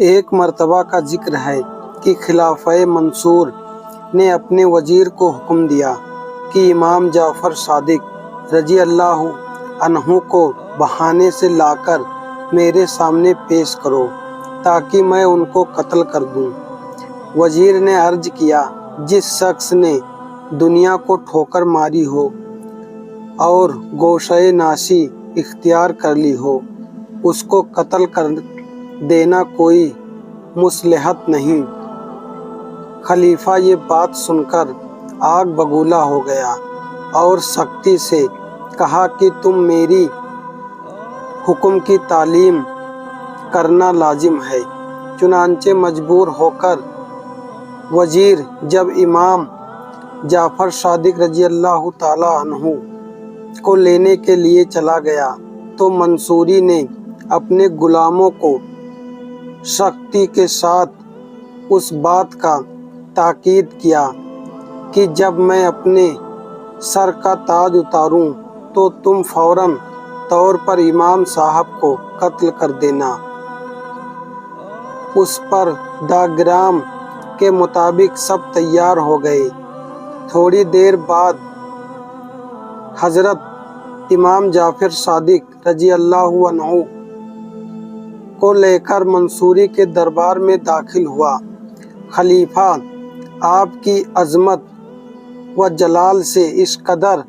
ایک مرتبہ کا ذکر ہے کہ خلافہ منصور نے اپنے وزیر کو حکم دیا کہ امام جعفر صادق رضی اللہ عنہ کو بہانے سے لا کر میرے سامنے پیش کرو تاکہ میں ان کو قتل کر دوں۔ وزیر نے عرض کیا، جس شخص نے دنیا کو ٹھوکر ماری ہو اور گوشۂ ناصی اختیار کر لی ہو، اس کو قتل کر دینا کوئی مصلحت نہیں۔ خلیفہ یہ بات سن کر آگ بگولا ہو گیا اور سختی سے کہا کہ تم میری حکم کی تعلیم کرنا لازم ہے۔ چنانچہ مجبور ہو کر وزیر جب امام جعفر صادق رضی اللہ تعالی عنہ کو لینے کے لیے چلا گیا تو منصوری نے اپنے غلاموں کو سختی کے ساتھ اس بات کا تاکید کیا کہ جب میں اپنے سر کا تاج اتاروں تو تم فوراً طور پر امام صاحب کو قتل کر دینا۔ اس پر ڈاگرام کے مطابق سب تیار ہو گئے۔ تھوڑی دیر بعد حضرت امام جعفر صادق رضی اللہ عنہ کو لے کر منصوری کے دربار میں داخل ہوا۔ خلیفہ آپ کی عظمت و جلال سے اس قدر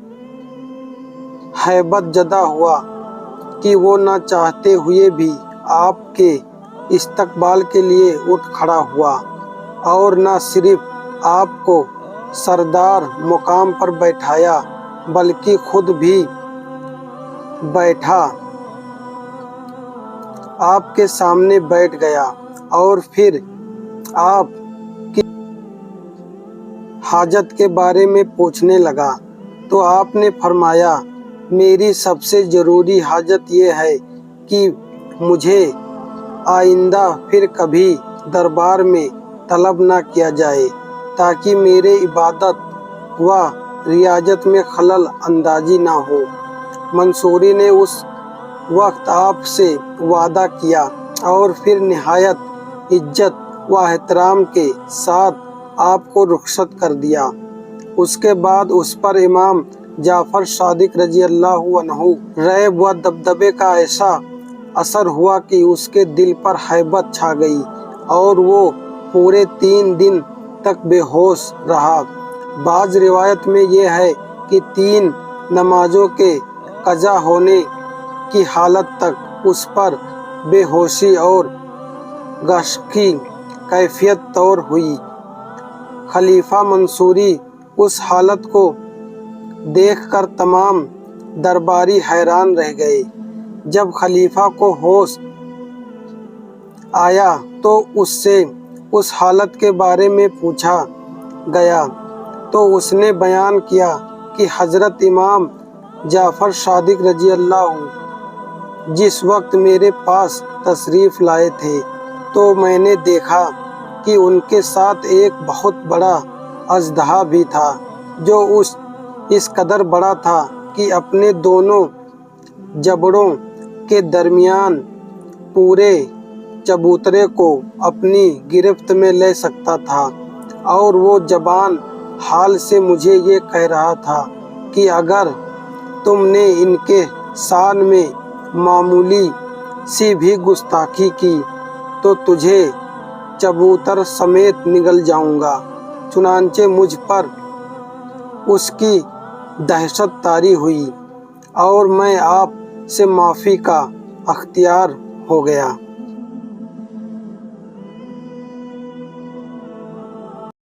ہیبت زدہ ہوا کہ وہ نہ چاہتے ہوئے بھی آپ کے استقبال کے لیے اٹھ کھڑا ہوا اور نہ صرف آپ کو سردار مقام پر بیٹھایا بلکہ خود بھی بیٹھا آپ کے سامنے بیٹھ گیا اور پھر آپ کی حاجت کے بارے میں پوچھنے لگا تو آپ نے فرمایا، میری سب سے ضروری حاجت یہ ہے کہ مجھے آئندہ پھر کبھی دربار میں طلب نہ کیا جائے تاکہ میرے عبادت و ریاضت میں خلل اندازی نہ ہو۔ منصوری نے اس وقت آپ سے وعدہ کیا اور پھر نہایت عزت و احترام کے ساتھ آپ کو رخصت کر دیا۔ اس کے بعد اس پر امام جعفر صادق رضی اللہ عنہ رعب و دبدبے کا ایسا اثر ہوا کہ اس کے دل پر ہیبت چھا گئی اور وہ پورے 3 دن تک بے ہوش رہا۔ بعض روایت میں یہ ہے کہ 3 نمازوں کے قضا ہونے کی حالت تک اس پر بے ہوشی اور غش کی کیفیت طور ہوئی۔ خلیفہ منصوری اس حالت کو دیکھ کر تمام درباری حیران رہ گئے۔ جب خلیفہ کو ہوش آیا تو اس سے اس حالت کے بارے میں پوچھا گیا تو اس نے بیان کیا کہ حضرت امام جعفر صادق رضی اللہ جس وقت میرے پاس تشریف لائے تھے تو میں نے دیکھا کہ ان کے ساتھ ایک بہت بڑا اژدہا بھی تھا جو اس قدر بڑا تھا کہ اپنے دونوں جبڑوں کے درمیان پورے چبوترے کو اپنی گرفت میں لے سکتا تھا، اور وہ زبان حال سے مجھے یہ کہہ رہا تھا کہ اگر تم نے ان کے شان میں معمولی سی بھی گستاخی کی تو تجھے چبوتر سمیت نگل جاؤں گا۔ چنانچہ مجھ پر اس کی دہشت طاری ہوئی اور میں آپ سے معافی کا اختیار ہو گیا۔